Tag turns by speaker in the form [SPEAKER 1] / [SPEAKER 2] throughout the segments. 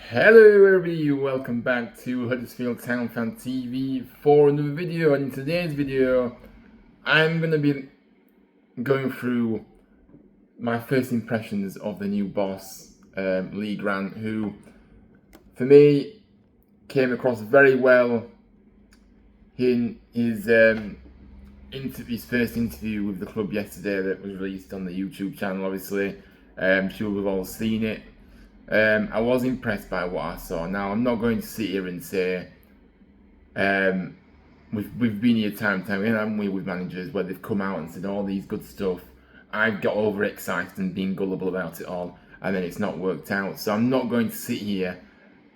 [SPEAKER 1] Hello everybody, welcome back to Huddersfield Town Fan TV for another video. And in today's video I'm going to be going through my first impressions of the new boss, Lee Grant, who for me came across very well in his first interview with the club yesterday that was released on the YouTube channel. Obviously, I'm sure we've all seen it. I was impressed by what I saw. Now, I'm not going to sit here and say we've been here time and time again, haven't we, with managers where they've come out and said all these good stuff. I've got overexcited and been gullible about it all, and then it's not worked out. So I'm not going to sit here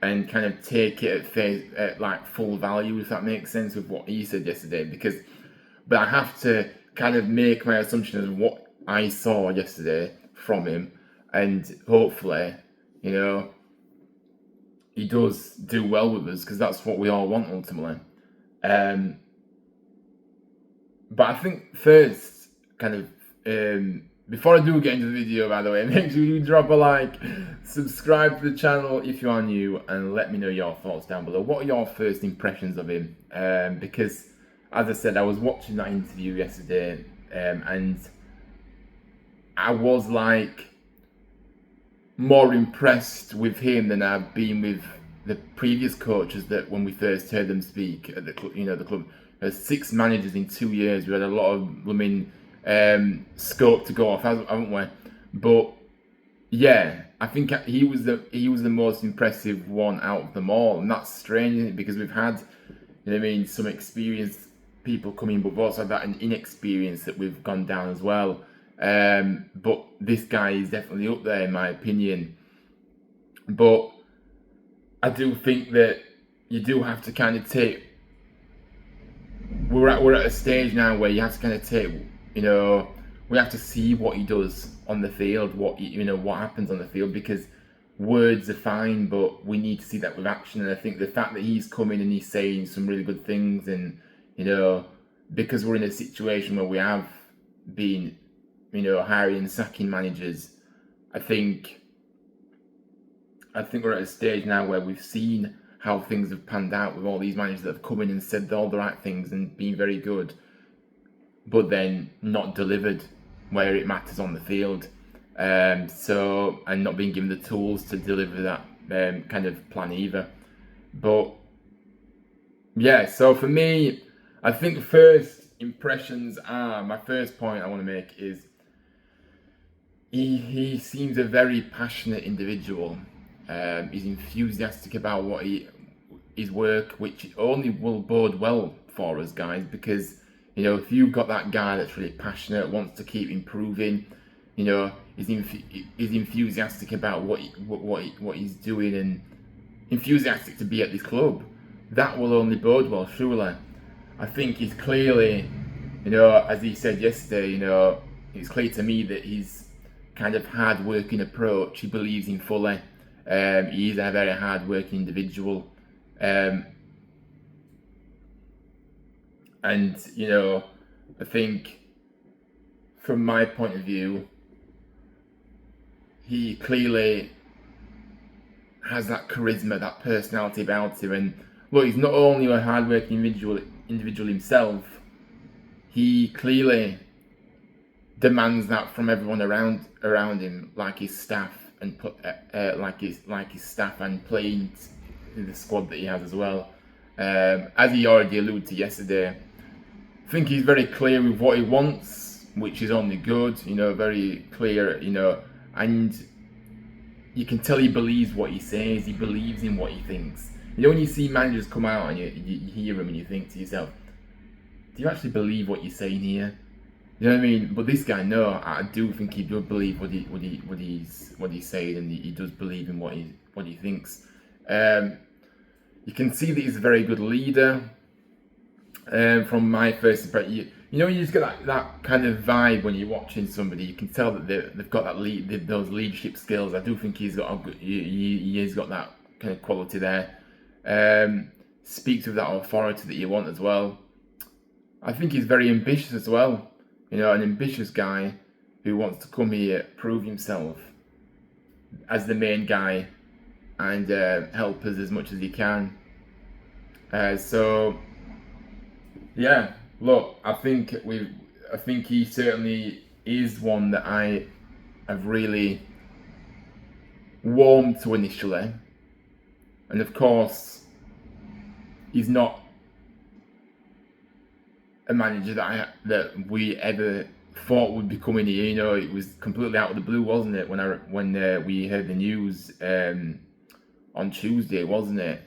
[SPEAKER 1] and kind of take it at like full value, if that makes sense, with what he said yesterday. But I have to kind of make my assumption of what I saw yesterday from him, and hopefully, he does do well with us, because that's what we all want ultimately. But I think first, before I do get into the video, by the way, make sure you drop a like, subscribe to the channel if you are new, and let me know your thoughts down below. What are your first impressions of him? Because, as I said, I was watching that interview yesterday, and I was more impressed with him than I've been with the previous coaches that when we first heard them speak at the club. The club has 6 managers in 2 years. We had a lot of scope to go off, haven't we? But yeah, I think he was the most impressive one out of them all, and that's strange, isn't it? Because we've had, some experienced people come in, but we've also had that inexperience that we've gone down as well. But this guy is definitely up there in my opinion. But I do think that you do have to kind of take. We're at a stage now where you have to kind of take. We have to see what he does on the field, what happens on the field, because words are fine, but we need to see that with action. And I think the fact that he's coming and he's saying some really good things, and because we're in a situation where we have been hiring and sacking managers, I think we're at a stage now where we've seen how things have panned out with all these managers that have come in and said all the right things and been very good, but then not delivered where it matters on the field. And not being given the tools to deliver that kind of plan either. But yeah, so for me, I think first impressions are, my first point I want to make is he seems a very passionate individual. He's enthusiastic about his work, which only will bode well for us guys, because if you've got that guy that's really passionate, wants to keep improving, is enthusiastic about what he's doing, and enthusiastic to be at this club, that will only bode well, surely. I think he's clearly, as he said yesterday, it's clear to me that he's kind of hard-working approach, he believes in fully. He is a very hard-working individual. And, I think from my point of view, he clearly has that charisma, that personality about him. And look, he's not only a hard-working individual himself, he clearly demands that from everyone around him, like his staff, and like his staff and playing in the squad that he has as well. As he already alluded to yesterday, I think he's very clear with what he wants, which is only good. Very clear. And you can tell he believes what he says. He believes in what he thinks. When you see managers come out and you hear them and you think to yourself, do you actually believe what you're saying here? You know what I mean? But this guy, no, I do think he does believe what he's saying, and he does believe in what he thinks. You can see that he's a very good leader. From my first impression, you just get that kind of vibe when you're watching somebody. You can tell that they've got those leadership skills. I do think he's got he's got that kind of quality there. Speaks with that authority that you want as well. I think he's very ambitious as well. An ambitious guy who wants to come here, prove himself as the main guy and help us as much as he can. So yeah, look, I think he certainly is one that I have really warmed to initially, and of course, he's not a manager that we ever thought would be coming here. You know, it was completely out of the blue, wasn't it? When we heard the news on Tuesday, wasn't it?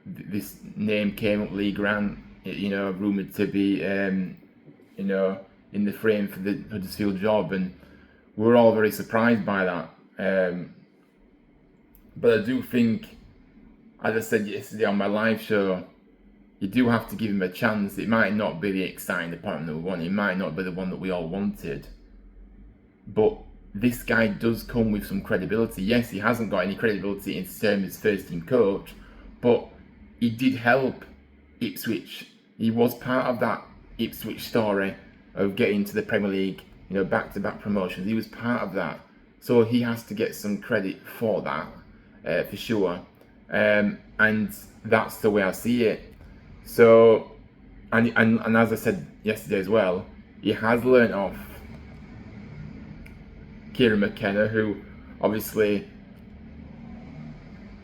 [SPEAKER 1] This name came up, Lee Grant. You know, rumored to be you know, in the frame for the Huddersfield job, and we were all very surprised by that. But I do think, as I said yesterday on my live show, you do have to give him a chance. It might not be the exciting appointment that we want. It might not be the one that we all wanted. But this guy does come with some credibility. Yes, he hasn't got any credibility in terms as first team coach, but he did help Ipswich. He was part of that Ipswich story of getting to the Premier League, you know, back-to-back promotions. He was part of that. So he has to get some credit for that, for sure. And that's the way I see it. So, and as I said yesterday as well, he has learnt off Kieran McKenna, who obviously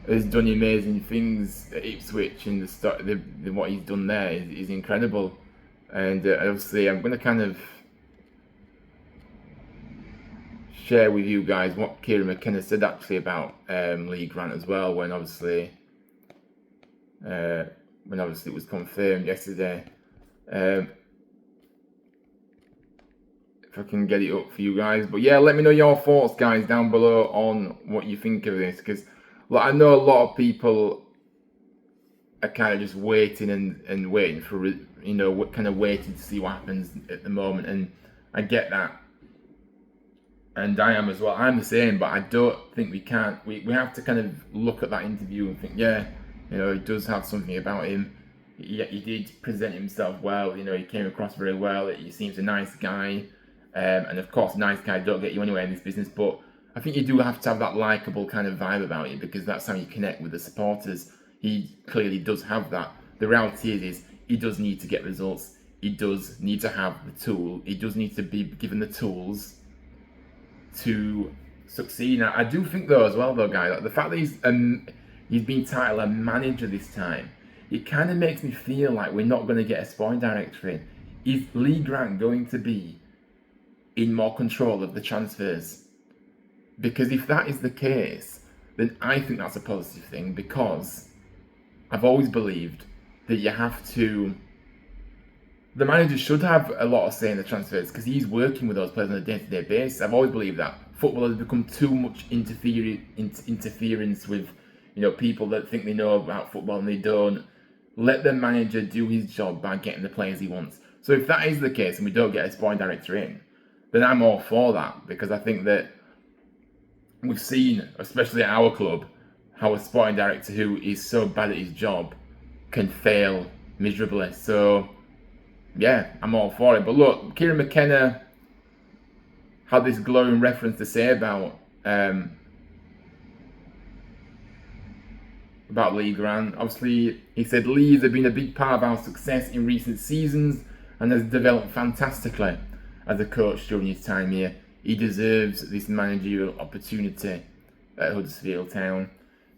[SPEAKER 1] has done amazing things at Ipswich, and what he's done there is incredible. And obviously, I'm going to kind of share with you guys what Kieran McKenna said actually about Lee Grant as well, when obviously it was confirmed yesterday. If I can get it up for you guys. But yeah, let me know your thoughts, guys, down below on what you think of this, because I know a lot of people are kind of just waiting and waiting for, you know, kind of waiting to see what happens at the moment, and I get that, and I am as well. I'm the same, but I don't think we have to kind of look at that interview and think, yeah, you know, he does have something about him. He did present himself well. You know, he came across very well. He seems a nice guy, and of course, nice guys don't get you anywhere in this business. But I think you do have to have that likable kind of vibe about you, because that's how you connect with the supporters. He clearly does have that. The reality is he does need to get results. He does need to have the tool. He does need to be given the tools to succeed. Now, I do think though as well, though, guys, like the fact that he's been titled a manager this time, it kind of makes me feel like we're not going to get a sporting director in. Is Lee Grant going to be in more control of the transfers? Because if that is the case, then I think that's a positive thing, because I've always believed that the manager should have a lot of say in the transfers, because he's working with those players on a day-to-day basis. I've always believed that. Football has become too much interference with, you know, people that think they know about football and they don't. Let the manager do his job by getting the players he wants. So if that is the case and we don't get a sporting director in, then I'm all for that, because I think that we've seen, especially at our club, how a sporting director who is so bad at his job can fail miserably. So yeah, I'm all for it. But look, Kieran McKenna had this glowing reference to say about Lee Grant. Obviously, he said Lee has been a big part of our success in recent seasons and has developed fantastically as a coach during his time here. He deserves this managerial opportunity at Huddersfield Town.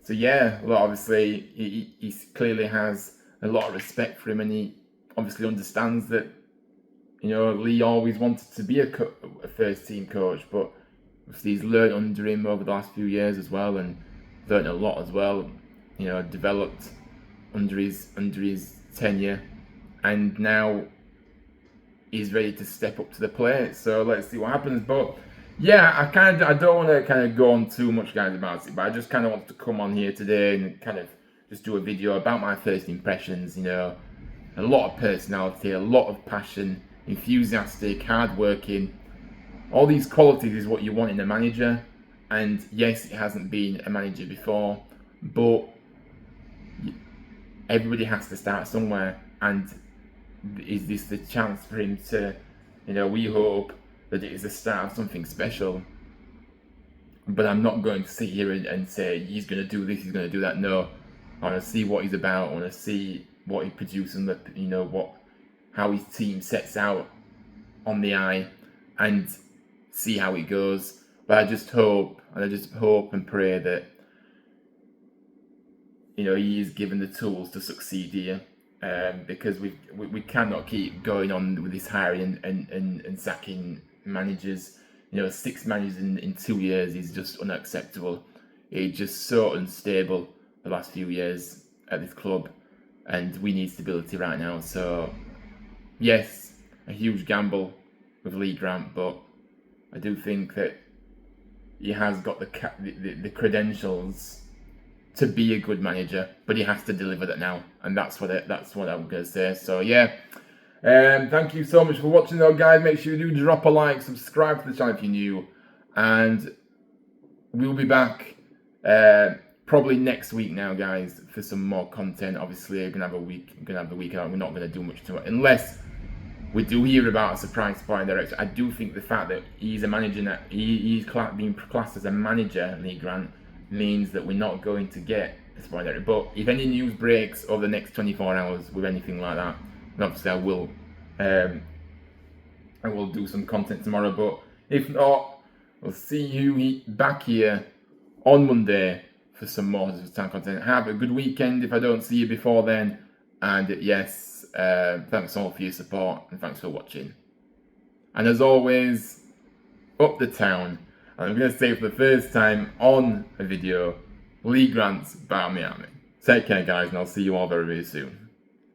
[SPEAKER 1] So yeah, well, obviously he clearly has a lot of respect for him, and he obviously understands that, you know, Lee always wanted to be a first team coach, but obviously he's learned under him over the last few years as well, and learned a lot as well. You know, developed under his tenure, and now he's ready to step up to the plate. So let's see what happens. But yeah, I don't want to kind of go on too much, guys, about it, but I just kind of wanted to come on here today and kind of just do a video about my first impressions. You know, a lot of personality, a lot of passion, enthusiastic, hardworking. All these qualities is what you want in a manager. And yes, it hasn't been a manager before, but everybody has to start somewhere. And is this the chance for him to, you know, we hope that it is the start of something special. But I'm not going to sit here and say he's going to do this, he's going to do that. No, I want to see what he's about. I want to see what he produces, and how his team sets out on the eye, and see how it goes. But I just hope and pray that he is given the tools to succeed here, because we cannot keep going on with this hiring and sacking managers. 6 managers in 2 years is just unacceptable. It's just so unstable the last few years at this club, and we need stability right now. So yes, a huge gamble with Lee Grant, but I do think that he has got the credentials to be a good manager, but he has to deliver that now, and that's what I'm gonna say. So yeah, thank you so much for watching, though, guys. Make sure you do drop a like, subscribe to the channel if you're new, and we'll be back probably next week now, guys, for some more content. Obviously, we're gonna have the week out. We're not gonna do much to it unless we do hear about a surprise sporting director. I do think the fact that he's a manager, that he's being classed as a manager, Lee Grant, means that we're not going to get a sporting director. But if any news breaks over the next 24 hours with anything like that, then obviously I will do some content tomorrow. But if not, we'll see you back here on Monday for some more time content. Have a good weekend if I don't see you before then. And yes, thanks all for your support, and thanks for watching. And as always, up the town. And I'm going to say for the first time on a video, Lee Grant's Miami. Take care, guys, and I'll see you all very, very soon.